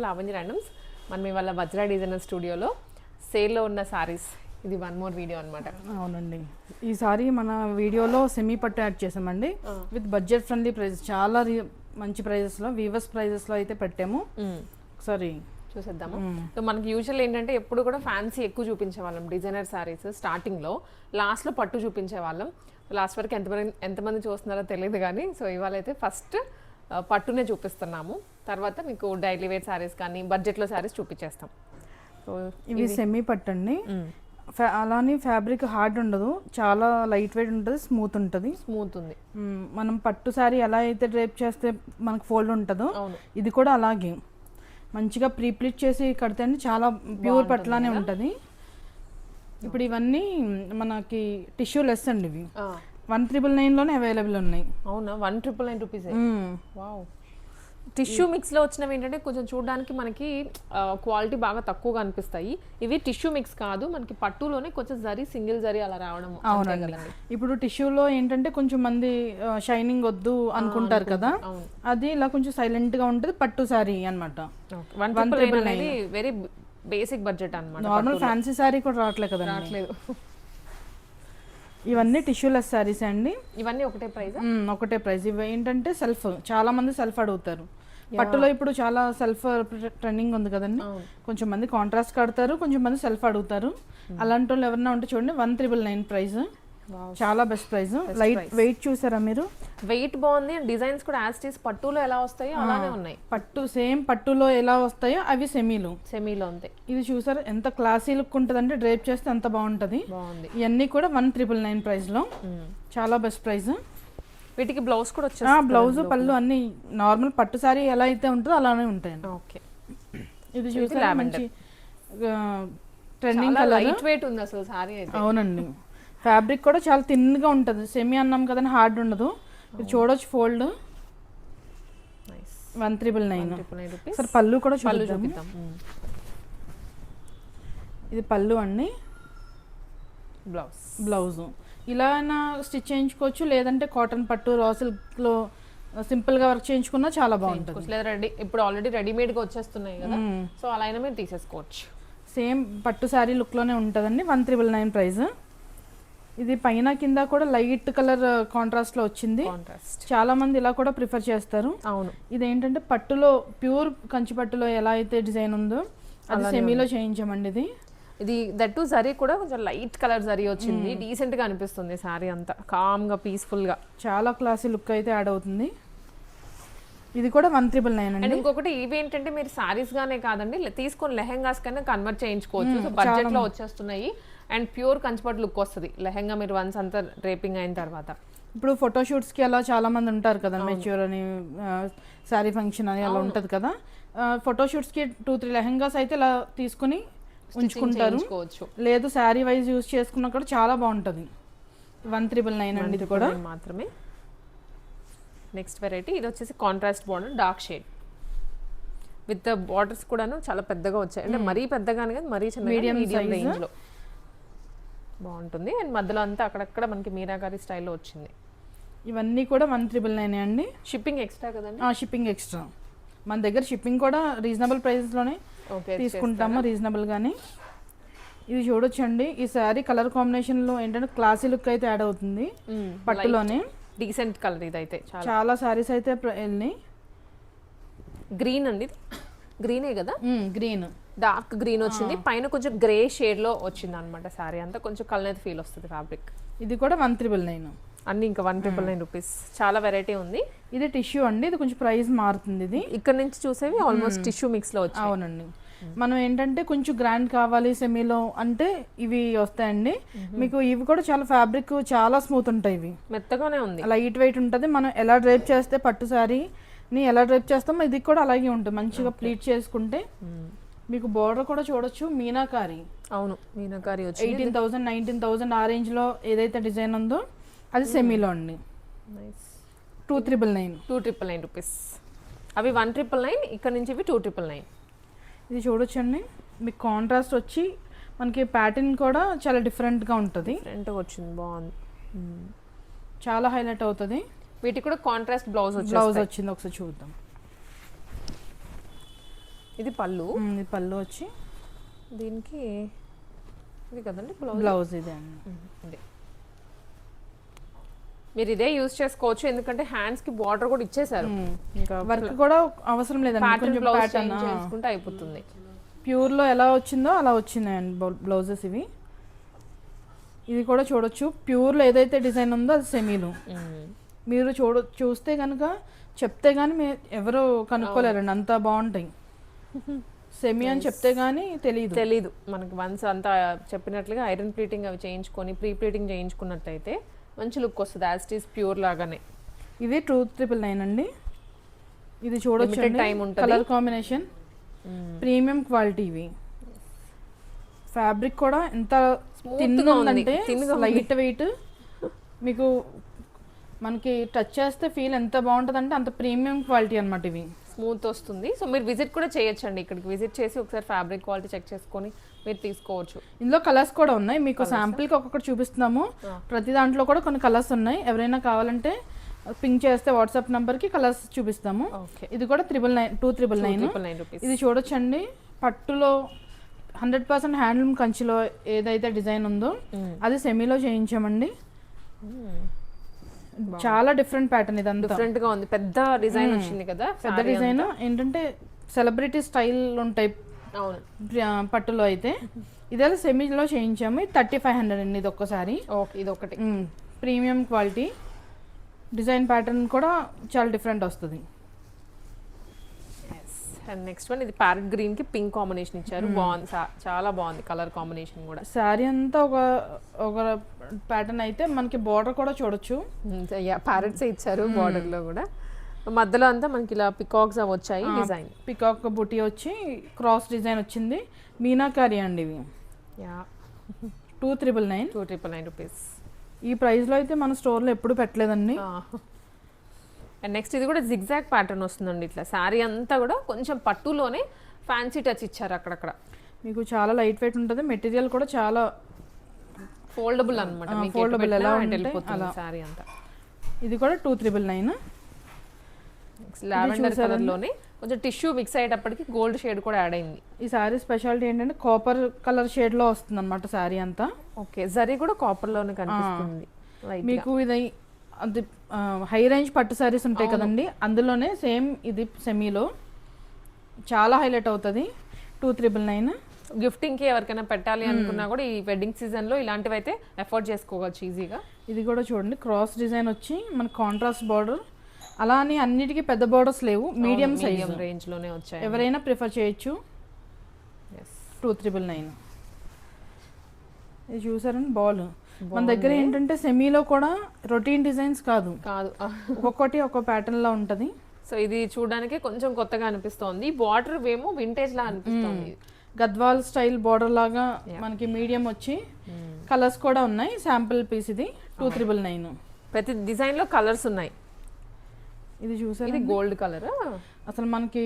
Lavanya randoms. మనం ఇవాళ Vajra designer స్టూడియోలో సేల్లో ఉన్న సారీస్, ఇది వన్ మోర్ వీడియో అనమాట. అవునండి, ఈసారి మన వీడియోలో సెమీ పట్టు యాడ్ చేసామండి. విత్ బడ్జెట్ ఫ్రెండ్లీ ప్రైస్, చాలా మంచి ప్రైజెస్లో, వీవర్స్ ప్రైజెస్లో అయితే పెట్టాము. ఒకసారి చూసేద్దాము. సో మనకి యూజువల్ ఏంటంటే ఎప్పుడు కూడా ఫ్యాన్సీ ఎక్కువ చూపించే వాళ్ళం డిజైనర్ సారీస్ స్టార్టింగ్లో, లాస్ట్లో పట్టు చూపించే వాళ్ళం. లాస్ట్ వరకు ఎంతమంది చూస్తున్నారో తెలియదు కానీ, సో ఇవాళ అయితే ఫస్ట్ పట్టునే చూపిస్తున్నాము. తర్వాత మీకు డైలీ వేర్ సారీస్ కానీ బడ్జెట్లో సారీస్ చూపించేస్తాం. సో ఇవి సెమీ పట్టు అండి. అలానే ఫ్యాబ్రిక్ హార్డ్ ఉండదు, చాలా లైట్ వెయిట్ ఉంటుంది, స్మూత్ ఉంది. మనం పట్టు శారీ ఎలా అయితే డ్రేప్ చేస్తే మనకు ఫోల్డ్ ఉంటుందో ఇది కూడా అలాగే మంచిగా ప్రీప్లిట్ చేసి కడితే చాలా ప్యూర్ పట్టులానే ఉంటుంది. ఇప్పుడు ఇవన్నీ మనకి టిష్యూ లెస్ అండి. ఇవి 1,999లోనే అవైలబుల్ ఉన్నాయి. అవునా? 1,999 రూపీస్. వావ్. టిష్యూ మిక్స్లో వచ్చినవి ఏంటంటే కొంచెం చూడడానికి మనకి క్వాలిటీ బాగా తక్కువగా అనిపిస్తాయి. ఇవి టిష్యూ మిక్స్ కాదు, మనకి పట్టులోనే కొంచెం జరీ, సింగిల్ జరీ అలా రావడం. అవునండి. ఇప్పుడు టిష్యూలో ఏంటంటే కొంచెం మంది షైనింగ్ వద్దు అనుకుంటారు కదా, అది ఇలా కొంచెం సైలెంట్ గా ఉంటుంది. పట్టు సారీ అనమాట. 1,999 వెరీ బేసిక్ బడ్జెట్ అనమాట. నార్మల్ ఫ్యాన్సీ సారీ కూడా రావట్లేదు కదా. రావట్లేదు. ఇవన్నీ టిష్యూలెస్ సారీస్ అండి. ఇవన్నీ ఒకటే ప్రైస్. ఒకటే ప్రైస్. ఇవి ఏంటంటే సెల్ఫ్, చాలా మంది సెల్ఫ్ అడుగుతారు. పట్టులో ఇప్పుడు చాలా సెల్ఫ్ ట్రెండింగ్ ఉంది కదండి. కొంచెం మంది కాంట్రాస్ట్ కడతారు, కొంచెం మంది సెల్ఫ్ అడుగుతారు. అలాంటి వాళ్ళు ఎవరన్నా ఉంటే చూడండి, 1,999 ప్రైస్. చాలా బెస్ట్ ప్రైస్. లైట్ వెయిట్ చూసారా మీరు? వెయిట్ బాగుంది. డిజైన్స్ కూడా యాజ్ టీస్ పట్టులో ఎలా వస్తాయో అలానే ఉన్నాయి. పట్టు సేమ్ పట్టులో ఎలా వస్తాయో అవి సెమీలో ఉంటాయి. ఇది చూసారా ఎంత క్లాసీ లుక్ ఉంటుందంటే, డ్రేప్ చేస్తే అంత బాగుంటుంది. ఇవన్నీ కూడా 1,999 ప్రైస్ లో చాలా బెస్ట్ ప్రైస్. వీటికి బ్లౌజ్ కూడా వచ్చేసి బ్లౌజ్ పళ్ళు అన్ని నార్మల్ పట్టు సారీ ఎలా అయితే ఉంటుందో అలానే ఉంటాయి. ఓకే. ఇది చూసారా మంచి ట్రెండింగ్ కలర్, లైట్ వెయిట్ ఉంది అసలు సారీ అయితే. అవునండి. ఫ్యాబ్రిక్ కూడా చాలా థిన్గా ఉంటుంది. సెమీ అన్నాం కదండి, హార్డ్ ఉండదు. ఇది చూడొచ్చు ఫోల్డ్. 1,999. సార్ పళ్ళు కూడా చూపిద్దాం. ఇది పళ్ళు అండి. బ్లౌజ్ ఇలా స్టిచ్ చేయించుకోవచ్చు, లేదంటే కాటన్ పట్టు రా సిల్క్లో సింపుల్గా వర్క్ చేయించుకున్నా చాలా బాగుంటుంది. లేదా ఇప్పుడు ఆల్రెడీ రెడీమేడ్గా వచ్చేస్తున్నాయి కదా, సో అలా అయినా మీరు తీసేసుకోవచ్చు. సేమ్ పట్టు శారీ లుక్లోనే ఉంటుందండి. 1,999 ప్రైస్. ఇది పైన కింద కూడా లైట్ కలర్ కాంట్రాస్ట్ లో వచ్చింది. చాలా మంది ఇలా కూడా ప్రిఫర్ చేస్తారు. అవును. ఇది ఏంటంటే పట్టులో ప్యూర్ కంచి పట్టులో ఎలా అయితే డిజైన్ ఉందో అది సెమీలో చేయించామండి. ఇది దట్టు జరీ కూడా కొంచెం లైట్ కలర్ జరీ వచ్చింది. డీసెంట్ గా అనిపిస్తుంది సారీ అంతా, కామ్ గా పీస్ఫుల్ గా. చాలా క్లాసీ లుక్ అయితే యాడ్ అవుతుంది. ఇది కూడా 1,999 అండి. ఇంకొకటి ఇవి ఏంటంటే మీరు సారీస్ గానే కాదండి, తీసుకొని లెహెంగాస్ కన్నా కన్వర్ట్ చేయించుకోవచ్చు. సో బడ్జెట్ లో వచ్చేస్తున్నాయి అండ్ ప్యూర్ కంచిపట్టు లుక్ వస్తుంది లెహెంగా మీరు వన్స్ అంతా డ్రేపింగ్ అయిన తర్వాత. ఇప్పుడు ఫోటోషూట్స్కి అలా చాలా మంది ఉంటారు కదా, మెచ్యూర్ అని, శారీ ఫంక్షన్ అని అలా ఉంటుంది కదా. ఫోటోషూట్స్కి 2-3 లెహెంగాస్ అయితే ఇలా తీసుకుని ఉంచుకుంటారు. లేదు శారీ వైజ్ యూజ్ చేసుకున్నా కూడా చాలా బాగుంటుంది. 1,999 అండి. ఇది కూడా మాత్రమే. నెక్స్ట్ వెరైటీ ఇది వచ్చేసి contrast border, dark shade with borders కూడాను చాలా పెద్దగా వచ్చాయి. అంటే మరీ పెద్దగానే కాదు, మరీ చిన్న, మీడియం రేంజ్ లో బాగుంటుంది. అండ్ మధ్యలో అంతా అక్కడక్కడ మనకి మీనాకారి స్టైల్లో వచ్చింది. ఇవన్నీ కూడా 1,999 అండి. షిప్పింగ్ ఎక్స్ట్రా కదండి? Shipping extra. మన దగ్గర షిప్పింగ్ కూడా రీజనబుల్ ప్రైస్లోనే తీసుకుంటాము, రీజనబుల్ గానీ. ఇది చూడొచ్చండి, ఈ శారీ కలర్ కాంబినేషన్లో ఏంటంటే క్లాసీ లుక్ అయితే యాడ్ అవుతుంది. పట్టులోనే డీసెంట్ కలర్. ఇది అయితే చాలా శారీస్ అయితే వెళ్ళి. గ్రీన్ అండి, గ్రీనే కదా? గ్రీన్, డార్క్ గ్రీన్ వచ్చింది. పైన కొంచెం గ్రే షేడ్ లో వచ్చింది అనమాట సారీ అంతా. కొంచెం కలర్ ఫీల్ వస్తుంది ఫ్యాబ్రిక్. ఇది కూడా 1,999 అన్ని. ఇంకా 1,999 రూపీస్. చాలా వెరైటీ ఉంది. ఇది టిష్యూ అండి. ఇది కొంచెం ప్రైస్ మారుతుంది. ఇది ఇక్కడ నుంచి చూసేవి ఆల్మోస్ట్ టిష్యూ మిక్స్ లో వచ్చాయి. అవునండి. మనం ఏంటంటే కొంచెం గ్రాండ్ కావాలి సెమీలో అంటే ఇవి వస్తాయండి మీకు. ఇవి కూడా చాలా ఫ్యాబ్రిక్ చాలా స్మూత్ ఉంటాయి. ఇవి మెత్తగానే ఉంది, లైట్ వెయిట్ ఉంటుంది. మనం ఎలా డ్రైప్ చేస్తే పట్టు శారీని ఎలా డ్రైప్ చేస్తామో ఇది కూడా అలాగే ఉంటుంది. మంచిగా ప్లీట్ చేసుకుంటే మీకు బోర్డర్ కూడా చూడొచ్చు, మీనాకారి. అవును, మీనాకారి వచ్చి 18,000 19,000 ఆ రేంజ్ లో ఏదైతే డిజైన్ ఉందో అది సెమీలో అండి. 2,999 రూపీస్. అవి 1,999, ఇక్కడ నుంచి ఇవి 2,999. ఇది చూడొచ్చండి, మీకు కాంట్రాస్ట్ వచ్చి మనకి ప్యాటర్న్ కూడా చాలా డిఫరెంట్గా ఉంటుంది. డిఫరెంట్గా వచ్చింది, బాగుంది, చాలా హైలైట్ అవుతుంది. వీటికి కూడా కాంట్రాస్ట్ బ్లౌజ్ వచ్చింది. ఒకసారి చూద్దాం. ఇది పళ్ళు, ఇది పళ్ళు వచ్చి దీనికి ఇది కదండి బ్లౌజ్ ఇదే అండి. ఇది మీరు ఇదే యూజ్ చేసుకోవచ్చు, ఎందుకంటే హ్యాండ్స్ కి బార్డర్ కూడా ఇచ్చేసారు, ఇంకా వర్క్ కూడా అవసరం లేదండి. కొంచెం ప్యాటర్న్ చేసుకుంటే అయిపోతుంది. ప్యూర్ లో ఎలా వచ్చిందో అలా వచ్చినాయండి బ్లౌజెస్ ఇవి. ఇది కూడా చూడొచ్చు, ప్యూర్ లో ఏదైతే డిజైన్ ఉందో అది సెమీలో. మీరు చూస్తే కనుక చెప్తే గానీ ఎవరు కనుక్కోలేరండి, అంత బాగుంటాయి. సెమీ అని చెప్తే గానీ తెలీదు మనకి. వన్స్ అంతా చెప్పినట్లుగా ఐరన్ ప్లీటింగ్ అవి చేయించుకొని ప్రీ ప్లీటింగ్ చేయించుకున్నట్టయితే మంచి లుక్ వస్తుంది, యాజ్ ఇట్ ఈస్ ప్యూర్ లాగానే. ఇది 299 అండి. ఇది చూడొచ్చు, టైం ఉంటుంది, కలర్ కాంబినేషన్, ప్రీమియం క్వాలిటీ. ఇవి ఫ్యాబ్రిక్ కూడా ఎంత థిన్గా ఉందంటే లైట్ వెయిట్, మీకు మనకి టచ్ చేస్తే ఫీల్ ఎంత బాగుంటుంది అంటే అంత ప్రీమియం క్వాలిటీ అనమాట. ఇవి స్మూత్ వస్తుంది. సో మీరు విజిట్ కూడా చేయొచ్చండి, ఇక్కడికి విజిట్ చేసి ఒకసారి ఫ్యాబ్రిక్ క్వాలిటీ చెక్ చేసుకొని మీరు తీసుకోవచ్చు. ఇందులో కలర్స్ కూడా ఉన్నాయి, మీకు శాంపిల్కి ఒక్కొక్కటి చూపిస్తున్నాము. ప్రతి దాంట్లో కూడా కొన్ని కలర్స్ ఉన్నాయి, ఎవరైనా కావాలంటే పింక్ చేస్తే వాట్సాప్ నెంబర్కి కలర్స్ చూపిస్తాము. ఇది కూడా 299. ఇది చూడొచ్చండి, పట్టులో 100% హ్యాండ్లూమ్ కంచిలో ఏదైతే డిజైన్ ఉందో అది సెమీలో చేయించామండి. చాలా డిఫరెంట్ ప్యాటర్న్, ఇది డిఫరెంట్ గా ఉంది, పెద్ద డిజైన్ వచ్చింది కదా. పెద్ద డిజైన్ ఏంటంటే సెలబ్రిటీ స్టైల్ ఉంటాయి పట్టులో అయితే. ఇదే సెమీలో చేయించాము. 3500 అండి ఇది ఒక్కసారి. ఇది ఒకటి ప్రీమియం క్వాలిటీ, డిజైన్ ప్యాటర్న్ కూడా చాలా డిఫరెంట్ వస్తుంది. అండ్ నెక్స్ట్ వన్, ఇది ప్యారెట్ గ్రీన్ కి పింక్ కాంబినేషన్ ఇచ్చారు, బాగుంది, చాలా బాగుంది కలర్ కాంబినేషన్ కూడా. శారీ అంతా ఒక ప్యాటర్న్ అయితే మనకి బార్డర్ కూడా చూడొచ్చు, ప్యారెట్స్ ఇచ్చారు బార్డర్ లో కూడా. మధ్యలో అంతా మనకి ఇలా పికాక్స్ అవి వచ్చాయి, డిజైన్ పికాక్ బుటీ వచ్చి క్రాస్ డిజైన్ వచ్చింది, మీనాకారి అండి ఇవి. 299 రూపీస్. ఈ ప్రైస్ లో అయితే మన స్టోర్ లో ఎప్పుడు పెట్టలేదండి. అండ్ నెక్స్ట్ ఇది కూడా జిగ్జాగ్ ప్యాటర్న్ వస్తుందండి, ఇట్లా శారీ అంతా కూడా కొంచెం పట్టులోనే ఫ్యాన్సీ టచ్ ఇచ్చారు అక్కడక్కడ. మీకు చాలా లైట్ వెయిట్ ఉంటుంది, మెటీరియల్ కూడా చాలా ఫోల్డబుల్ అనమాట, ఫోల్డబుల్ ఎలా ఉంటుంది శారీ అంతా. ఇది కూడా 299. లావెండర్ కలర్ లోనే కొంచెం టిష్యూ మిక్స్ అయ్యేటప్పటికి గోల్డ్ షేడ్ కూడా యాడ్ అయింది. ఈ శారీ స్పెషాలిటీ ఏంటంటే కాపర్ కలర్ షేడ్ లో వస్తుంది అనమాట శారీ అంతా. ఓకే, జరీ కూడా కాపర్ లోనే కనిపిస్తుంది. మీకు ఇది అది హై రేంజ్ పట్టు శారీస్ ఉంటాయి కదండి, అందులోనే సేమ్ ఇది సెమీలో చాలా హైలైట్ అవుతుంది. 299. గిఫ్టింగ్ కి ఎవరికైనా పెట్టాలి అనుకున్నా కూడా ఈ వెడ్డింగ్ సీజన్ లో ఇలాంటివి అయితే ఎఫోర్డ్ చేసుకోవచ్చు ఈజీగా. ఇది కూడా చూడండి, క్రాస్ డిజైన్ వచ్చి మన కాంట్రాస్ట్ బార్డర్, అలా అని అన్నిటికీ పెద్ద బార్డర్స్ లేవు, మీడియం సైజ్ రేంజ్ లోనే వచ్చాయి, ఎవరైనా ప్రిఫర్ చేయొచ్చు. 299. ఇది చూసారండి బాల్. మన దగ్గర ఏంటంటే సెమీలో కూడా రొటీన్ డిజైన్స్ కాదు, ఒక్కొక్కటి ఒక్కో ప్యాటర్న్ లా ఉంటది. సో ఇది చూడడానికి కొంచెం కొత్తగా అనిపిస్తోంది. బార్డర్ ఏమో వింటేజ్ లా అనిపిస్తుంది, గద్వాల్ స్టైల్ బార్డర్ లాగా మనకి మీడియం వచ్చి కలర్స్ కూడా ఉన్నాయి. శాంపుల్ పీస్ ఇది 299. ప్రతి డిజైన్ లో కలర్స్ ఉన్నాయి. ఇది చూసారు, ఇది గోల్డ్ కలర్. అసలు మనకి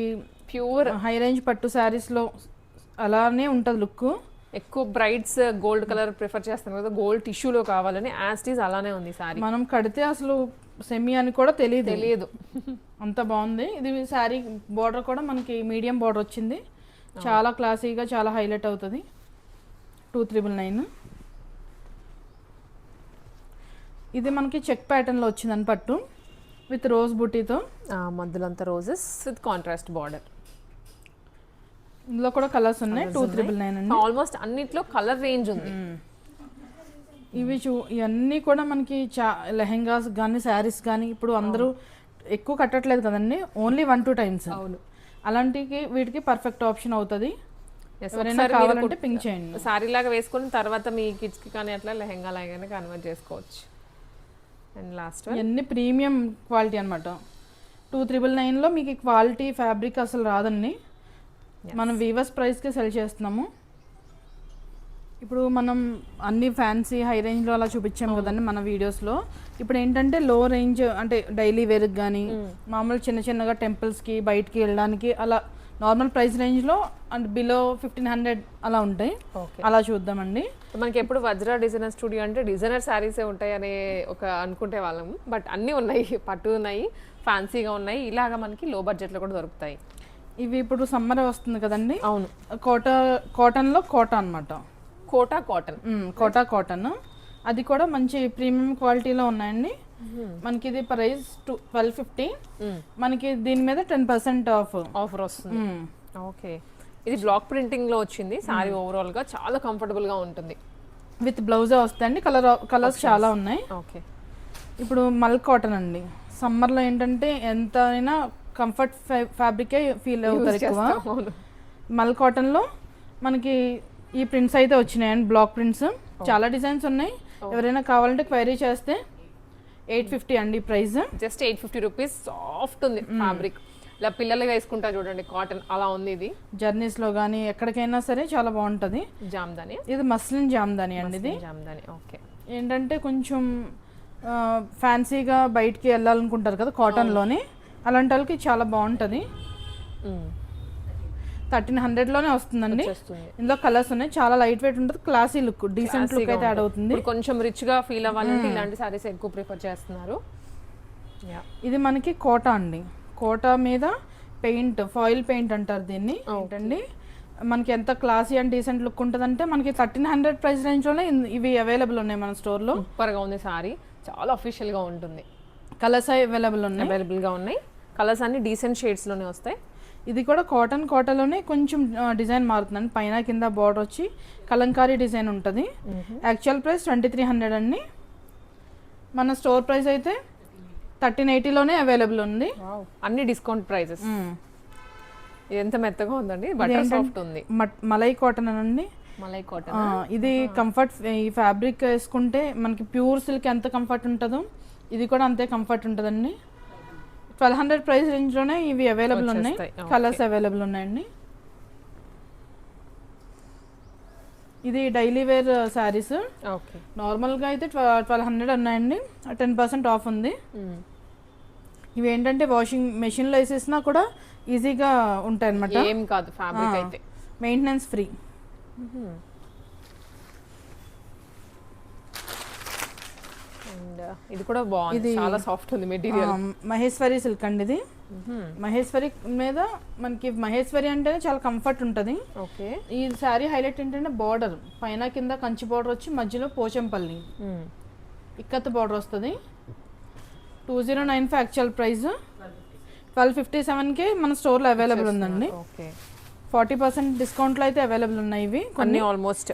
ప్యూర్ హై రేంజ్ పట్టు శారీస్ లో అలానే ఉంటది లుక్. ఎక్కువ బ్రైడ్స్ గోల్డ్ కలర్ ప్రిఫర్ చేస్తాం కదా, గోల్డ్ టిష్యూలో కావాలని, యాస్టీస్ అలానే ఉంది సారీ. మనం కడితే అసలు సెమీ అని కూడా తెలియదు అంత బాగుంది. ఇది శారీ బార్డర్ కూడా మనకి మీడియం బార్డర్ వచ్చింది, చాలా క్లాసీగా చాలా హైలైట్ అవుతుంది. 299. ఇది మనకి చెక్ ప్యాటర్న్ లో వచ్చిందని పట్టు విత్ రోజ్ బుటీతో, మధ్యలో అంతా రోజెస్ విత్ కాంట్రాస్ట్ బార్డర్. ఇందులో కూడా కలర్స్ ఉన్నాయి. 299 అండి. ఆల్మోస్ట్ అన్నిట్లో కలర్ రేంజ్ ఉంది. ఇవి ఇవన్నీ కూడా మనకి లెహెంగాస్ కానీ శారీస్ కానీ ఇప్పుడు అందరూ ఎక్కువ కట్టట్లేదు కదండి, ఓన్లీ 1-2 టైమ్స్. అవును, అలాంటికి వీటికి పర్ఫెక్ట్ ఆప్షన్ అవుతుంది. ఎవరైనా కావాలంటే పింక్ చేయండి. సారీ లాగా వేసుకుని తర్వాత మీ కిడ్స్ కి కానీ అట్లా లెహెంగా లాగానే కన్వర్ట్ చేసుకోవచ్చు. అండ్ లాస్ట్ ఇవన్నీ ప్రీమియం క్వాలిటీ అనమాట. 299లో మీకు క్వాలిటీ ఫ్యాబ్రిక్ అసలు రాదండి, మనం వీవర్స్ ప్రైస్కి సెల్ చేస్తున్నాము. ఇప్పుడు మనం అన్ని ఫ్యాన్సీ హై రేంజ్లో అలా చూపించాము కదండి మన వీడియోస్లో. ఇప్పుడు ఏంటంటే లో రేంజ్ అంటే డైలీ వేర్కి కానీ మామూలు చిన్నగా టెంపుల్స్కి బయటికి వెళ్ళడానికి అలా నార్మల్ ప్రైస్ రేంజ్లో అండ్ బిలో 1500 అలా ఉంటాయి. అలా చూద్దామండి. మనకి ఎప్పుడు వజ్ర డిజైనర్ స్టూడియో అంటే డిజైనర్ శారీసే ఉంటాయి అనే ఒక అనుకుంటే వాళ్ళం, బట్ అన్నీ ఉన్నాయి, పట్టు ఉన్నాయి, ఫ్యాన్సీగా ఉన్నాయి, ఇలాగా మనకి లో బడ్జెట్లో కూడా దొరుకుతాయి. ఇవి ఇప్పుడు సమ్మర్ వస్తుంది కదండి, అవును, కాటన్లో కోటా అనమాట. Quota cotton. కోటా కాటన్, అది కూడా మంచి ప్రీమియం క్వాలిటీలో ఉన్నాయండి. మనకి ఇది ప్రైస్ 1250. మనకి దీని మీద 10% ఆఫర్ వస్తుంది. ఓకే, ఇది బ్లాక్ ప్రింటింగ్ లో వచ్చింది. సారీ ఓవరాల్ గా చాలా కంఫర్టబుల్ గా ఉంటుంది. విత్ బ్లౌజే వస్తాయండి. కలర్స్ చాలా ఉన్నాయి. ఓకే, ఇప్పుడు మల్ కాటన్ అండి. సమ్మర్లో ఏంటంటే ఎంత అయినా కంఫర్ట్ ఫ్యాబ్రికే ఫీల్ అవుతారు ఎక్కువ. మల్ కాటన్లో మనకి ఈ ప్రింట్స్ అయితే వచ్చినాయండి, బ్లాక్ ప్రింట్స్. చాలా డిజైన్స్ ఉన్నాయి. ఎవరైనా కావాలంటే క్వైరీ చేస్తే 850 అండి ప్రైస్. Just 850 rupees. సాఫ్ట్ ఉంది ఫ్యాబ్రిక్. ఇలా పిల్లలు వేసుకుంటారు చూడండి, కాటన్ అలా ఉంది. ఇది జర్నీస్లో కానీ ఎక్కడికైనా సరే చాలా బాగుంటుంది. జామ్దాని, ఇది మస్లిన్ జామ్దాని అండి. ఇది జామ్దాని. ఓకే, ఏంటంటే ఏంటంటే కొంచెం ఫ్యాన్సీగా బయటికి వెళ్ళాలనుకుంటారు కదా కాటన్లోనే, అలాంటి వాళ్ళకి చాలా బాగుంటుంది. 1300లోనే వస్తుందండి. ఇందులో కలర్స్ ఉన్నాయి. చాలా లైట్ వెయిట్ ఉంటుంది, క్లాసీ లుక్, డీసెంట్ లుక్ అయితే యాడ్ అవుతుంది. కొంచెం రిచ్ గా ఫీల్ అవ్వాలంటే ఇలాంటి సారీస్ ఎక్కువ ప్రిఫర్ చేస్తున్నారు. ఇది మనకి కోటా అండి. కోటా మీద పెయింట్, ఫాయిల్ పెయింట్ అంటారు దీన్ని. ఏంటండి మనకి ఎంత క్లాసీ అండ్ డీసెంట్ లుక్ ఉంటుందంటే మనకి 1300 ప్రైస్ రేంజ్లోనే ఇవి అవైలబుల్ ఉన్నాయి మన స్టోర్లో. సూపర్గా ఉంది సారీ, చాలా అఫీషియల్గా ఉంటుంది. కలర్స్ అవైలబుల్గా ఉన్నాయి. కలర్స్ అన్ని డీసెంట్ షేడ్స్లోనే వస్తాయి. ఇది కూడా కోటాలోనే కొంచెం డిజైన్ మారుతుందండి. పైన కింద బార్డర్ వచ్చి కలంకారీ డిజైన్ ఉంటుంది. యాక్చువల్ ప్రైస్ 2300 అండి. మన స్టోర్ ప్రైస్ అయితే 1380లోనే అవైలబుల్ ఉంది. అన్ని డిస్కౌంట్ ప్రైజెస్. ఇది ఎంత మెత్తగా ఉందండి, బటర్ సాఫ్ట్ ఉంది. మలై కాటన్ అండి. మలై కాటన్. ఇది కంఫర్ట్. ఈ ఫ్యాబ్రిక్ వేసుకుంటే మనకి ప్యూర్ సిల్క్ ఎంత కంఫర్ట్ ఉంటుందో ఇది కూడా అంతే కంఫర్ట్ ఉంటుందండి. 1200 ప్రైస్ రేంజ్లోనే ఇవి అవైలబుల్ ఉన్నాయి. కలర్స్ అవైలబుల్ ఉన్నాయండి. ఇది డైలీ వేర్ శారీస్. ఓకే, నార్మల్గా అయితే 1200 ఉన్నాయండి. 10% ఆఫ్ ఉంది. ఇవి ఏంటంటే వాషింగ్ మెషిన్లో వేసేసినా కూడా ఈజీగా ఉంటాయి అనమాట. ఏం కాదు, ఫ్యాబ్రిక్ అయితే మెయింటెనెన్స్ ఫ్రీ. ఇది కూడా బాగుంది, చాలా సాఫ్ట్ ఉంది మెటీరియల్. మహేశ్వరి సిల్క్ అండి ఇది. మహేశ్వరి మీద మనకి మహేశ్వరి అంటేనే చాలా కంఫర్ట్ ఉంటుంది. ఓకే, ఈ శారీ హైలైట్ ఏంటంటే బార్డర్ పైన కింద కంచి బార్డర్ వచ్చి మధ్యలో పోచంపల్లి ఇక్కత్ బార్డర్ వస్తుంది. 2095 యాక్చువల్ ప్రైస్. 1257కి మన స్టోర్లో అవైలబుల్ ఉందండి. ఓకే, 40% డిస్కౌంట్లో అయితే అవైలబుల్ ఉన్నాయి ఇవి కొన్ని. ఆల్మోస్ట్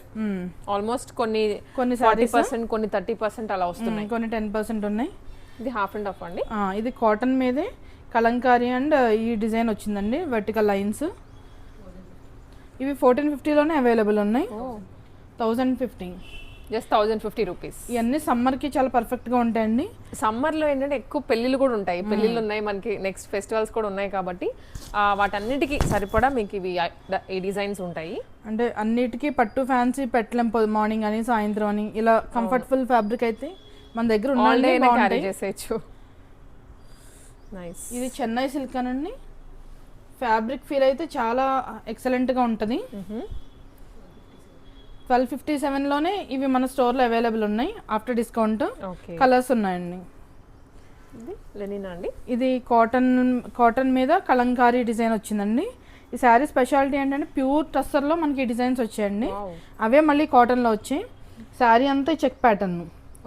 కొన్ని 40%, కొన్ని 30% అలా వస్తున్నాయి, కొన్ని 10% ఉన్నాయి. ఇది హాఫ్ అండ్ హాఫ్ అండి. ఇది కాటన్ మీదే కలంకారీ అండ్ ఈ డిజైన్ వచ్చిందండి, వర్టికల్ లైన్స్. ఇవి 1450లోనే అవైలబుల్ ఉన్నాయి. 1050, జస్ట్ 1050 రూపీస్. ఇవన్నీ సమ్మర్కి చాలా పర్ఫెక్ట్గా ఉంటాయండి. సమ్మర్లో ఏంటంటే ఎక్కువ పెళ్ళిళ్ళు కూడా ఉంటాయి. పెళ్ళిళ్ళు ఉన్నాయి మనకి, నెక్స్ట్ ఫెస్టివల్స్ కూడా ఉన్నాయి కాబట్టి వాటన్నిటికీ సరిపడా మీకు ఇవి ఈ డిజైన్స్ ఉంటాయి. అంటే అన్నిటికీ పట్టు ఫ్యాన్సీ పెట్టలేం, మార్నింగ్ అని సాయంత్రం అని. ఇలా కంఫర్టబుల్ ఫ్యాబ్రిక్ అయితే మన దగ్గర క్యారీ చేసేయచ్చు. నైస్. ఇది చెన్నై సిల్క్ అనండి. ఫ్యాబ్రిక్ ఫీల్ అయితే చాలా ఎక్సలెంట్గా ఉంటుంది. 1257లోనే ఇవి మన స్టోర్లో అవైలబుల్ ఉన్నాయి ఆఫ్టర్ డిస్కౌంట్. కలర్స్ ఉన్నాయండి. లెనిన్ అండి. ఇది కాటన్ మీద కలంకారీ డిజైన్ వచ్చిందండి. ఈ శారీ స్పెషాలిటీ ఏంటంటే ప్యూర్ టస్సర్లో మనకి డిజైన్స్ వచ్చాయండి. అవే మళ్ళీ కాటన్లో వచ్చాయి. శారీ అంతా చెక్ ప్యాటర్న్.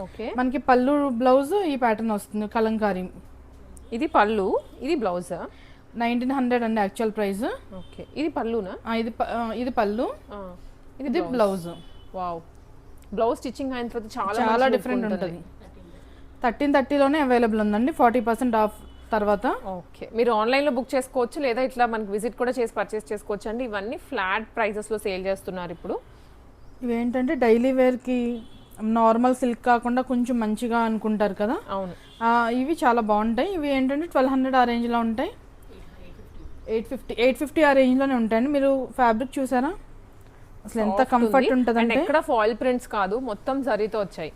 ఓకే, మనకి పళ్ళు బ్లౌజ్ ఈ ప్యాటర్న్ వస్తుంది కలంకారీ. ఇది పళ్ళు, ఇది బ్లౌజ్. 1900 అండి యాక్చువల్ ప్రైస్. ఓకే, ఇది పళ్ళునా? ఇది పళ్ళు, ఇది బ్లౌజ్. వావ్, బ్లౌజ్ స్టిచ్చింగ్ అయిన తర్వాత చాలా డిఫరెంట్ ఉంటుంది. 1330లోనే అవైలబుల్ ఉందండి, 40% ఆఫ్ తర్వాత. ఓకే, మీరు ఆన్లైన్లో బుక్ చేసుకోవచ్చు, లేదా ఇట్లా మనకి విజిట్ కూడా చేసి పర్చేస్ చేసుకోవచ్చు అండి. ఇవన్నీ ఫ్లాట్ ప్రైజెస్లో సేల్ చేస్తున్నారు ఇప్పుడు. ఇవేంటంటే డైలీ వేర్కి నార్మల్ సిల్క్ కాకుండా కొంచెం మంచిగా అనుకుంటారు కదా. అవును, ఇవి చాలా బాగుంటాయి. ఇవి ఏంటంటే 1200 ఆ రేంజ్లో ఉంటాయి. 850 ఆ రేంజ్లోనే ఉంటాయండి. మీరు ఫ్యాబ్రిక్ చూసారా అసలు ఎంత కంఫర్ట్ ఉంటుంది అంటే. ఎక్కడ ఫాయిల్ ప్రింట్స్ కాదు, మొత్తం జరీతో వచ్చాయి.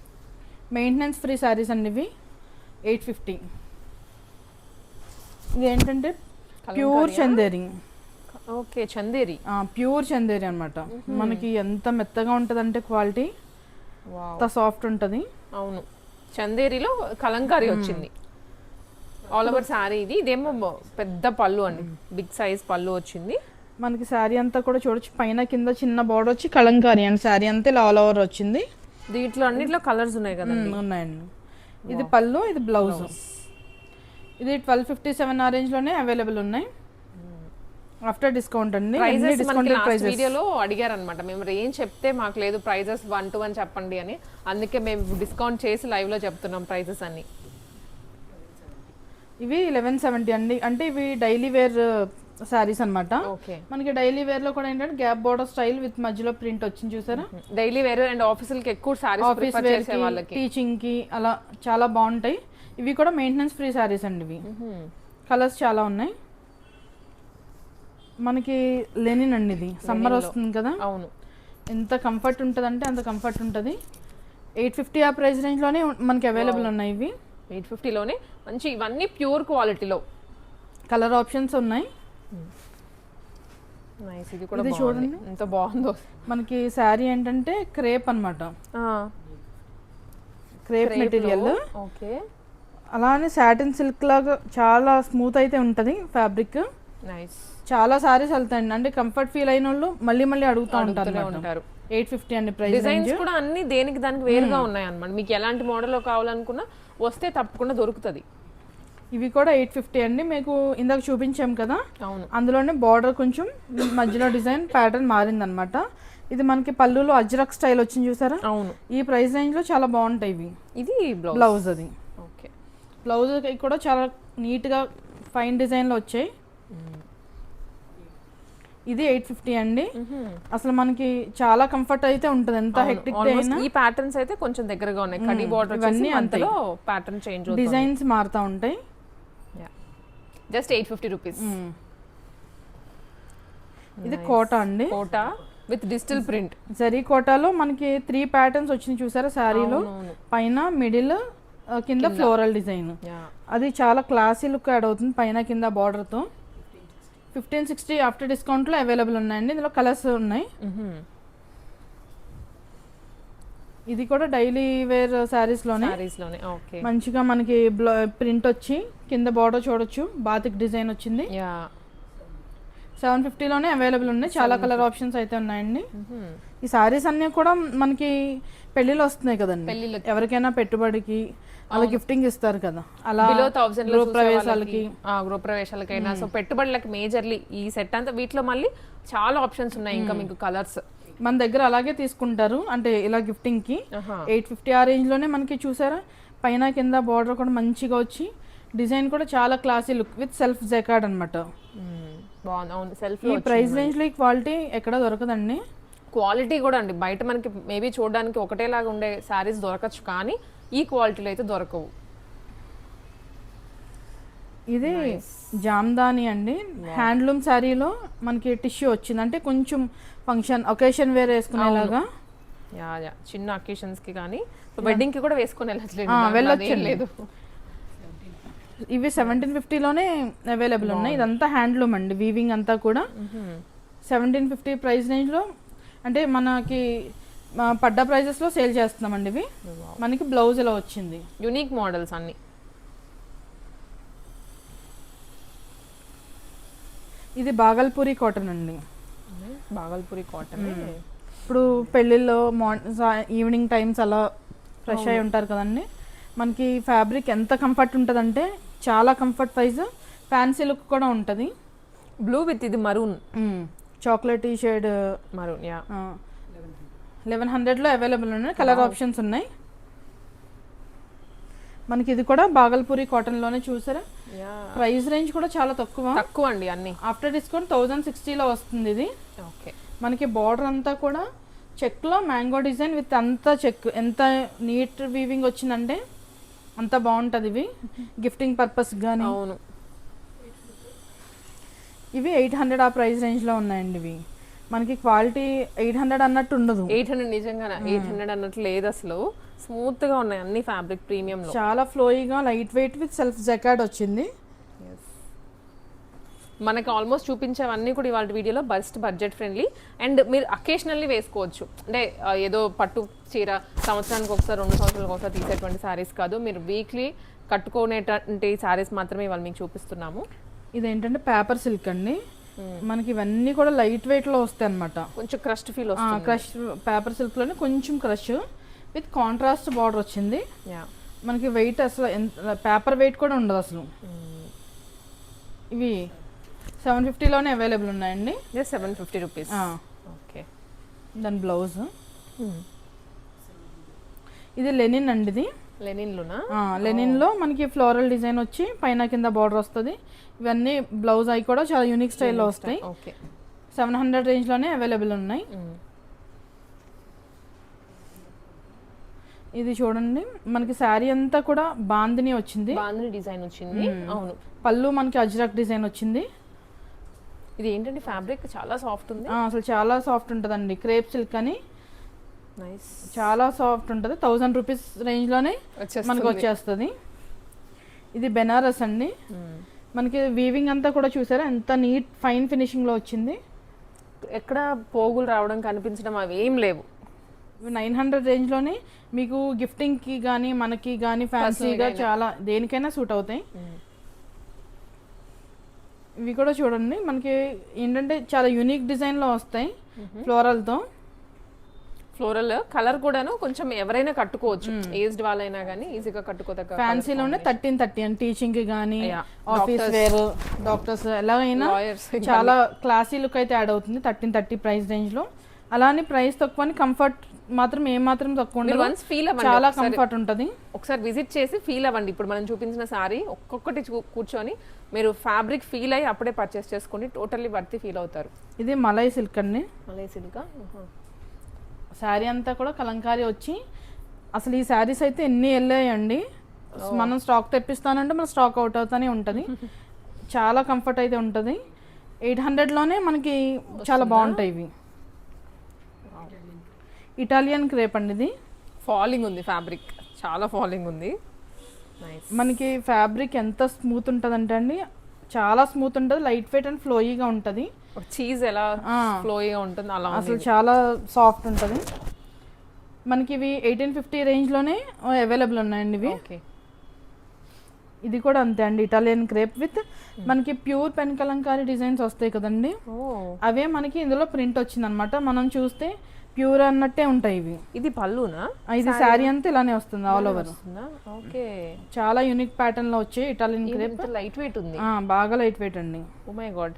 మెయింటెనెన్స్ ఫ్రీ శారీస్ అండి ఇవి. 850. ఇది ఏంటంటే pure Chanderi. Okay, Chanderi. Pure Chanderi అనమాట. మనకి ఎంత మెత్తగా ఉంటుంది అంటే క్వాలిటీ, ఎంత సాఫ్ట్ ఉంటుంది. అవును, చందేరిలో కలంకారీ వచ్చింది. ఆల్ ఓవర్ శారీ ఇదేమో పెద్ద పళ్ళు అండి, బిగ్ సైజ్ పళ్ళు వచ్చింది. మనకి శారీ అంతా కూడా చూడొచ్చు, పైన కింద చిన్న బార్డర్ వచ్చి కలంకారీ అండ్ శారీ అంతా ఇలా ఆల్ ఓవర్ వచ్చింది. దీంట్లో అన్నిట్లో కలర్స్ ఉన్నాయి కదా. ఉన్నాయండి. ఇది పళ్ళు, ఇది బ్లౌజ్. ఇది 1257 ఆ రేంజ్ లోనే అవైలబుల్ ఉన్నాయి ఆఫ్టర్ డిస్కౌంట్ అండి. వీడియోలో అడిగారు అనమాట, మేము రేంజ్ చెప్తే మాకు లేదు ప్రైజెస్ 1 to 1 చెప్పండి అని, అందుకే మేము డిస్కౌంట్ చేసి లైవ్ లో చెప్తున్నాం ప్రైజెస్ అన్ని. ఇవి 1170 అండి, అంటే ఇవి డైలీ వేర్ శారీస్ అన్నమాట. మనకి డైలీ వేర్ లో కూడా ఏంటంటే గ్యాప్ బోర్డర్ స్టైల్ విత్ మధ్యలో ప్రింట్ వచ్చింది చూసారా. డైలీ వేర్ అండ్ ఆఫీసులకి ఎక్కువ సారీస్ ప్రిఫర్ చేసే వాళ్ళకి, టీచింగ్ కి అలా చాలా బాగుంటాయి. ఇవి కూడా మెయింటెనెన్స్ ఫ్రీ శారీస్ అండి. ఇవి కలర్స్ చాలా ఉన్నాయి. మనకి లెనిన్ అండి, ఇది సమ్మర్ వస్తుంది కదా. అవును, ఎంత కంఫర్ట్ ఉంటుంది అంటే అంత కంఫర్ట్ ఉంటుంది. 850 ఆ ప్రైస్ రేంజ్ లోనే మనకి అవైలబుల్ ఉన్నాయి. ఇవి 850 లోనే మంచి, ఇవన్నీ ప్యూర్ క్వాలిటీలో కలర్ ఆప్షన్స్ ఉన్నాయి. నైస్, ఇది కూడా చూడండి ఎంత బాగుందో. మనకి శారీ ఏంటంటే క్రేప్ అన్నమాట, క్రేప్ మెటీరియల్. ఓకే, అలానే సాటిన్ సిల్క్ లాగా చాలా స్మూత్ అయితే ఉంటుంది ఫ్యాబ్రిక్. నైస్, చాలా సారీస్ వెళ్తాయండి, అంటే కంఫర్ట్ ఫీల్ అయిన వాళ్ళు మళ్ళీ మళ్ళీ అడుగుతూ ఉంటారు. 850 అండి ప్రైస్. డిజైన్స్ కూడా అన్ని దేనికి దానికి వేరుగా ఉన్నాయి అన్నమాట. మీకు ఎలాంటి మోడల్లో కావాలనుకున్నా వస్తే తప్పకుండా దొరుకుతుంది. ఇవి కూడా 850 అండి. మీకు ఇందాక చూపించాం కదా, అవును, అందులోనే బార్డర్ కొంచెం మధ్యలో డిజైన్ ప్యాటర్న్ మారిందనమాట. ఇది మనకి పళ్ళులో అజ్రక్ స్టైల్ వచ్చింది చూసారా. అవును, ఈ ప్రైస్ రేంజ్ లో చాలా బాగుంటాయి ఇవి. ఇది బ్లౌజ్, అది ఓకే, బ్లౌజ్ కూడా చాలా నీట్ గా ఫైన్ డిజైన్ లో వచ్చాయి. ఇది 850 అండి. అసలు మనకి చాలా కంఫర్ట్ అయితే ఉంటుంది, ఎంత హెక్టిక్ అయినా. ఈ ప్యాటర్న్స్ అయితే కొంచెం దగ్గరగా ఉన్నాయి, కడి బార్డర్ వచ్చేసి అంతలో ప్యాటర్న్ చేంజ్ అవుతుంది, డిజైన్స్ మారుతా ఉంటాయి. Just 850 rupees. ఇది కోటా అండి, Kota with digital print. Zari కోటాలో మనకి 3 ప్యాటర్న్స్ వచ్చినాయి చూసారా శారీలో. పైన మిడిల్ కింద ఫ్లోరల్ డిజైన్, అది చాలా క్లాసీ లుక్ యాడ్ అవుతుంది పైన కింద బార్డర్ తో. 1560 ఆఫ్టర్ డిస్కౌంట్ లో అవైలబుల్ ఉన్నాయండి. ఇందులో కలర్స్ ఉన్నాయి. ఇది కూడా డైలీ వేర్ శారీస్ లోనే మంచిగా మనకి ప్రింట్ వచ్చి కింద బార్డర్ చూడొచ్చు, బాతిక్ డిజైన్ వచ్చింది. 750 లోనే అవైలబుల్ ఉన్నాయి. చాలా కలర్ ఆప్షన్స్ అయితే ఉన్నాయండి. ఈ సారీస్ అన్ని కూడా మనకి పెళ్లిలో వస్తున్నాయి కదండి, ఎవరికైనా పెట్టుబడికి అలా గిఫ్టింగ్ ఇస్తారు కదా, అలా గృహప్రవేశాలకైనా. సో పెట్టుబడులకి మేజర్లీ ఈ సెట్ అంతా, వీటిలో మళ్ళీ చాలా ఆప్షన్స్ ఉన్నాయి. ఇంకా మీకు కలర్స్ మన దగ్గర అలాగే తీసుకుంటారు, అంటే ఇలా గిఫ్టింగ్ కి. 850 ఆ రేంజ్ లోనే మనకి చూసారా, పైన కింద బార్డర్ కూడా మంచిగా వచ్చి డిజైన్ కూడా చాలా classy look with self jacquard అనమాట. ఈ ప్రైస్ రేంజ్ లో ఈ క్వాలిటీ ఎక్కడ దొరకదండి. క్వాలిటీ కూడా అండి, బయట మనకి మేబీ చూడడానికి ఒకటేలాగా ఉండే శారీస్ దొరకచ్చు, కానీ ఈ క్వాలిటీలో అయితే దొరకవు. ఇది జామ్దాని అండి, హ్యాండ్లూమ్ శారీలో మనకి టిష్యూ వచ్చింది, అంటే కొంచెం ఫంక్షన్ ఒకేషన్ వేర్ వేసుకునేలాగా. చిన్న అకేషన్స్ కి కానీ వెడ్డింగ్ కి కూడా వేసుకుని వెళ్ళలేదు. ఇవి 1750 లోనే అవైలబుల్ ఉన్నాయి. ఇదంతా హ్యాండ్లూమ్ అండి, వీవింగ్ అంతా కూడా. 1750 ప్రైస్ రేంజ్ లో, అంటే మనకి పడ్డ ప్రైజెస్ లో సేల్ చేస్తున్నామండి. ఇవి మనకి బ్లౌజ్ ఇలా వచ్చింది, యూనిక్ మోడల్స్ అన్ని. ఇది బాగల్పూరి కాటన్ అండి. బాగల్పూరి కాటన్ ఇప్పుడు పెళ్ళిళ్ళలో ఈవినింగ్ టైమ్స్ అలా ఫ్రెష్ అయి ఉంటారు కదండి, మనకి ఫ్యాబ్రిక్ ఎంత కంఫర్ట్ ఉంటుందంటే చాలా కంఫర్ట్ వైజ్, ఫ్యాన్సీ లుక్ కూడా ఉంటుంది. బ్లూ విత్ ఇది మరూన్, చాక్లెట్ షేడ్ మరూన్. 1100 లో అవైలబుల్ ఉన్నాయి. కలర్ ఆప్షన్స్ ఉన్నాయి. మనకి ఇది కూడా బాగల్పూరి కాటన్ లోనే చూసారా. ప్రైస్ రేంజ్ కూడా చాలా తక్కువ అండి, అన్ని ఆఫ్టర్ డిస్కౌంట్ 1060 లో వస్తుంది ఇది. ఓకే, మనకి బార్డర్ అంతా కూడా చెక్ లో మ్యాంగో డిజైన్ విత్ అంతా చెక్, ఎంత నీట్ వీవింగ్ వచ్చిందంటే అంత బాగుంటది. ఇవి గిఫ్టింగ్ పర్పస్ గానీ. అవును, ఇవి 800 ఆ ప్రైస్ రేంజ్ లో ఉన్నాయండి. ఇవి మనకి క్వాలిటీ 800 అన్నట్టు ఉండదు. 800 నిజంగా 800 అన్నట్లు లేదు అసలు. స్మూత్ గా ఉన్నాయి అన్ని ఫ్యాబ్రిక్, ప్రీమియం లో చాలా ఫ్లోయిగా light weight with self jacquard వచ్చింది. మనకి ఆల్మోస్ట్ చూపించేవన్నీ కూడా ఇవాళ వీడియోలో బడ్జెట్ ఫ్రెండ్లీ అండ్ మీరు అకేషనల్లీ వేసుకోవచ్చు. అంటే ఏదో పట్టు చీర సంవత్సరానికి ఒకసారి 2 సంవత్సరాలకు ఒకసారి తీసేటువంటి శారీస్ కాదు, మీరు వీక్లీ కట్టుకునేటువంటి శారీస్ మాత్రమే ఇవాళ మీకు చూపిస్తున్నాము. ఇదేంటంటే పేపర్ సిల్క్ అండి, మనకి ఇవన్నీ కూడా లైట్ వెయిట్ లో వస్తాయి అనమాట. కొంచెం క్రష్డ్ ఫీల్ వస్తుంది. క్రష్ పేపర్ సిల్క్ లోనే కొంచెం క్రష్ విత్ కాంట్రాస్ట్ బార్డర్ వచ్చింది. మనకి వెయిట్ అసలు పేపర్ వెయిట్ కూడా ఉండదు అసలు. ఇవి 750లోనే అవైలబుల్ ఉన్నాయండి. 750 రూపీస్. ఓకే, దాని బ్లౌజ్ ఇది లెనిన్ అండి. ఇది లెనిన్ లో మనకి ఫ్లోరల్ డిజైన్ వచ్చి పైన కింద బార్డర్ వస్తుంది. ఇవన్నీ బ్లౌజ్ అవి కూడా చాలా యూనిక్ స్టైల్లో వస్తాయి. 700 రేంజ్ లోనే అవైలబుల్ ఉన్నాయి. ఇది చూడండి, మనకి శారీ అంతా కూడా బాందిని వచ్చింది, బాందిని డిజైన్ వచ్చింది. అవును, పళ్ళు మనకి అజ్రక్ డిజైన్ వచ్చింది. ఇది ఏంటంటే ఫ్యాబ్రిక్ చాలా సాఫ్ట్ ఉంది, అసలు చాలా సాఫ్ట్ ఉంటుందండి. క్రేప్ సిల్క్ అని చాలా సాఫ్ట్ ఉంటుంది. 1000 రూపీస్ రేంజ్ లోనే మనకు వచ్చేస్తుంది. ఇది బెనారస్ అండి, మనకి వీవింగ్ అంతా కూడా చూసారా ఎంత నీట్ ఫైన్ ఫినిషింగ్ లో వచ్చింది. ఎక్కడ పోగులు రావడం కనిపించడం అవి ఏం లేవు. 900 రేంజ్ లోనే మీకు గిఫ్టింగ్ కి గానీ మనకి గానీ ఫ్యాన్సీగా చాలా దేనికైనా సూట్ అవుతాయి. ఇవి కూడా చూడండి, మనకి ఏంటంటే చాలా యూనిక్ డిజైన్ లో వస్తాయి ఫ్లోరల్ తో. ఫ్లోరల్ కలర్ కూడాను కొంచెం ఎవరైనా కట్టుకోవచ్చు, ఏజ్డ్ వాళ్ళైనా కానీ ఈజీగా కట్టుకోదగ్గ. ఫ్యాన్సీలోనే 1330 అని టీచింగ్ కి గానీ ఆఫీస్ వేర్ డాక్టర్స్ ఎలాగైనా చాలా క్లాసీ లుక్ అయితే యాడ్ అవుతుంది 1330 ప్రైస్ రేంజ్ లో. అలానే ప్రైస్ తక్కువ అని కంఫర్ట్ మాత్రం ఏమాత్రం తక్కువ ఉండదు, చాలా కంఫర్ట్ ఉంటుంది. ఒకసారి విజిట్ చేసి ఫీల్ అవ్వండి. ఇప్పుడు మనం చూపించిన సారీ ఒక్కొక్కటి కూర్చొని మీరు ఫ్యాబ్రిక్ ఫీల్ అయ్యి అప్పుడే పర్చేస్ చేసుకోండి, టోటల్లీ వర్తి ఫీల్ అవుతారు. ఇది మలై సిల్క్ అండి, మలై సిల్క్. శారీ అంతా కూడా కలంకారీ వచ్చి అసలు ఈ శారీస్ అయితే ఎన్ని వెళ్ళాయండి. మనం స్టాక్ తెప్పిస్తానంటే మన స్టాక్ అవుట్ అవుతానే ఉంటుంది. చాలా కంఫర్ట్ అయితే ఉంటుంది. 800లోనే మనకి చాలా బాగుంటాయి ఇవి. ఇటాలియన్ క్రేప్ అండి, ఇది ఫాలింగ్ ఉంది ఫ్యాబ్రిక్, చాలా ఫాలింగ్ ఉంది. మనకి ఫ్యాబ్రిక్ ఎంత స్మూత్ ఉంటుంది అంటే అండి, చాలా స్మూత్ ఉంటుంది, లైట్ వెయిట్ అండ్ ఫ్లోయీగా ఉంటుంది. చీజ్ ఎలా ఫ్లోయీగా ఉంటుంది అలా అసలు చాలా సాఫ్ట్ ఉంటుంది. మనకి ఇవి 1850 రేంజ్లోనే అవైలబుల్ ఉన్నాయండి ఇవి. ఇది కూడా అంతే అండి, ఇటాలియన్ క్రేప్ విత్ మనకి ప్యూర్ పెన్ కలంకారీ డిజైన్స్ వస్తాయి కదండి, అవే మనకి ఇందులో ప్రింట్ వచ్చింది అనమాట. మనం చూస్తే ప్యూర్ అన్నట్టే ఉంటాయి ఇవి. ఇది పళ్ళునా? ఇది శారీ అంతా ఇలానే వస్తుంది ఆల్ ఓవర్. ఓకే, చాలా యూనిక్ ప్యాటర్న్ లో వచ్చే ఇటాలియన్ క్రేప్. లైట్ వెయిట్ ఉంది, బాగా లైట్ వెయిట్ అండి. ఓ మై గాడ్,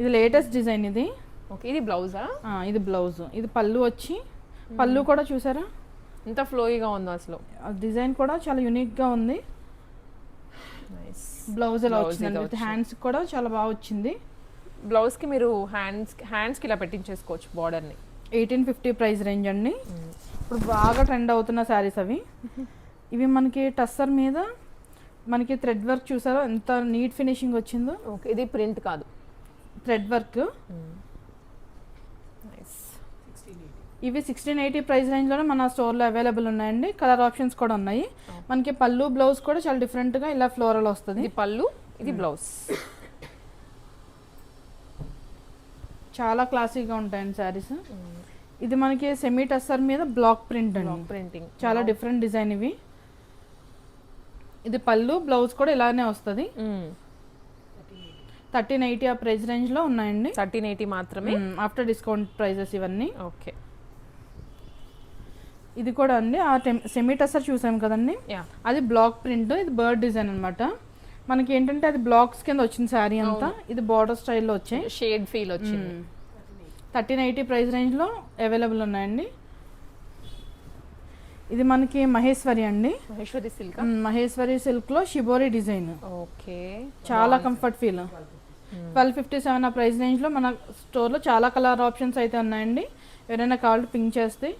ఇది లేటెస్ట్ డిజైన్ ఇది. ఓకే, ఇది బ్లౌజా? ఇది బ్లౌజ్. ఇది పళ్ళు వచ్చి పళ్ళు కూడా చూసారా ఎంత ఫ్లోయిగా ఉందో అసలు. డిజైన్ కూడా చాలా యూనిక్ గా ఉంది. బ్లౌజ్ ఎలా వచ్చింది, హ్యాండ్స్ కూడా చాలా బాగా వచ్చింది. బ్లౌజ్ కి మీరు హ్యాండ్స్ కి ఇలా పెట్టించేసుకోవచ్చు బార్డర్ ని. 1850 ప్రైస్ రేంజ్ అండి. ఇప్పుడు బాగా ట్రెండ్ అవుతున్న శారీస్ అవి. ఇవి మనకి టస్సర్ మీద మనకి థ్రెడ్ వర్క్ చూసారా ఎంత నీట్ ఫినిషింగ్ వచ్చిందో. ఓకే, ఇది ప్రింట్ కాదు, థ్రెడ్ వర్క్. ఇవి 1680 ప్రైస్ రేంజ్లోనే మన స్టోర్లో అవైలబుల్ ఉన్నాయండి. కలర్ ఆప్షన్స్ కూడా ఉన్నాయి. మనకి పళ్ళు బ్లౌజ్ కూడా చాలా డిఫరెంట్గా ఇలా ఫ్లోరల్ వస్తుంది. ఇది పళ్ళు, ఇది బ్లౌజ్. చాలా క్లాసీగా ఉంటాయండి శారీస్. ఇది మనకి సెమీ టస్సర్ మీద బ్లాక్ ప్రింట్ అండి, ప్రింటింగ్ చాలా డిఫరెంట్ డిజైన్ ఇవి. ఇది పళ్ళు బ్లౌజ్ కూడా ఇలానే వస్తుంది. 1380 ఆ ప్రైస్ రేంజ్ లో ఉన్నాయండి. 1380 మాత్రమే ఆఫ్టర్ డిస్కౌంట్ ప్రైజెస్ ఇవన్నీ. ఓకే, ఇది కూడా అండి ఆ సెమీ టస్సర్ చూసాం కదండి, అది బ్లాక్ ప్రింట్. ఇది బర్డ్ డిజైన్ అనమాట. మనకి ఏంటంటే అది బ్లాక్స్ కింద వచ్చింది శారీ అంతా. ఇది బార్డర్ స్టైల్లో వచ్చాయి, షేడ్ ఫీల్ వచ్చింది. 1380 ప్రైస్ రేంజ్ లో అవైలబుల్ ఉన్నాయండి. ఇది మనకి మహేశ్వరి అండి, మహేశ్వరి సిల్క్. మహేశ్వరి సిల్క్ లో షిబోరి డిజైన్. ఓకే, చాలా కంఫర్ట్ ఫీల్. 1257 ఆ ప్రైస్ రేంజ్ లో మన స్టోర్ లో చాలా కలర్ ఆప్షన్స్ అయితే ఉన్నాయండి. ఎవరైనా కావాలి పింక్ చేస్తే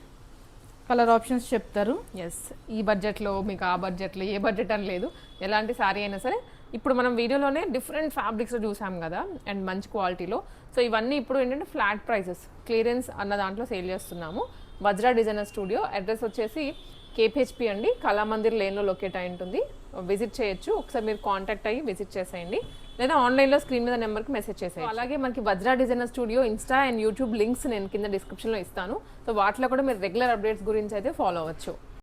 కలర్ ఆప్షన్స్ చెప్తారు. ఎస్, ఈ బడ్జెట్లో మీకు ఆ బడ్జెట్లో ఏ బడ్జెట్ అని లేదు, ఎలాంటి శారీ అయినా సరే. ఇప్పుడు మనం వీడియోలోనే డిఫరెంట్ ఫ్యాబ్రిక్స్ చూసాం కదా అండ్ మంచి క్వాలిటీలో. సో ఇవన్నీ ఇప్పుడు ఏంటంటే ఫ్లాట్ ప్రైసెస్, క్లియరెన్స్ అన్న దాంట్లో సేల్ చేస్తున్నాము. Vajra designer studio. అడ్రస్ వచ్చేసి కేపీహెచ్పి అండి, కళామందిర్ లేన్లో లొకేట్ అయి ఉంటుంది. విజిట్ చేయొచ్చు, ఒకసారి మీరు కాంటాక్ట్ అయ్యి విజిట్ చేసేయండి, లేదా ఆన్లైన్లో స్క్రీన్ మీద నెంబర్కి మెసేజ్ చేసేయండి. అలాగే మనకి Vajra designer studio insta and YouTube links నేను కింద డిస్క్రిప్షన్లో ఇస్తాను. సో వాటిలో కూడా మీరు రెగ్యులర్ అప్డేట్స్ గురించి అయితే ఫాలో అవ్వచ్చు.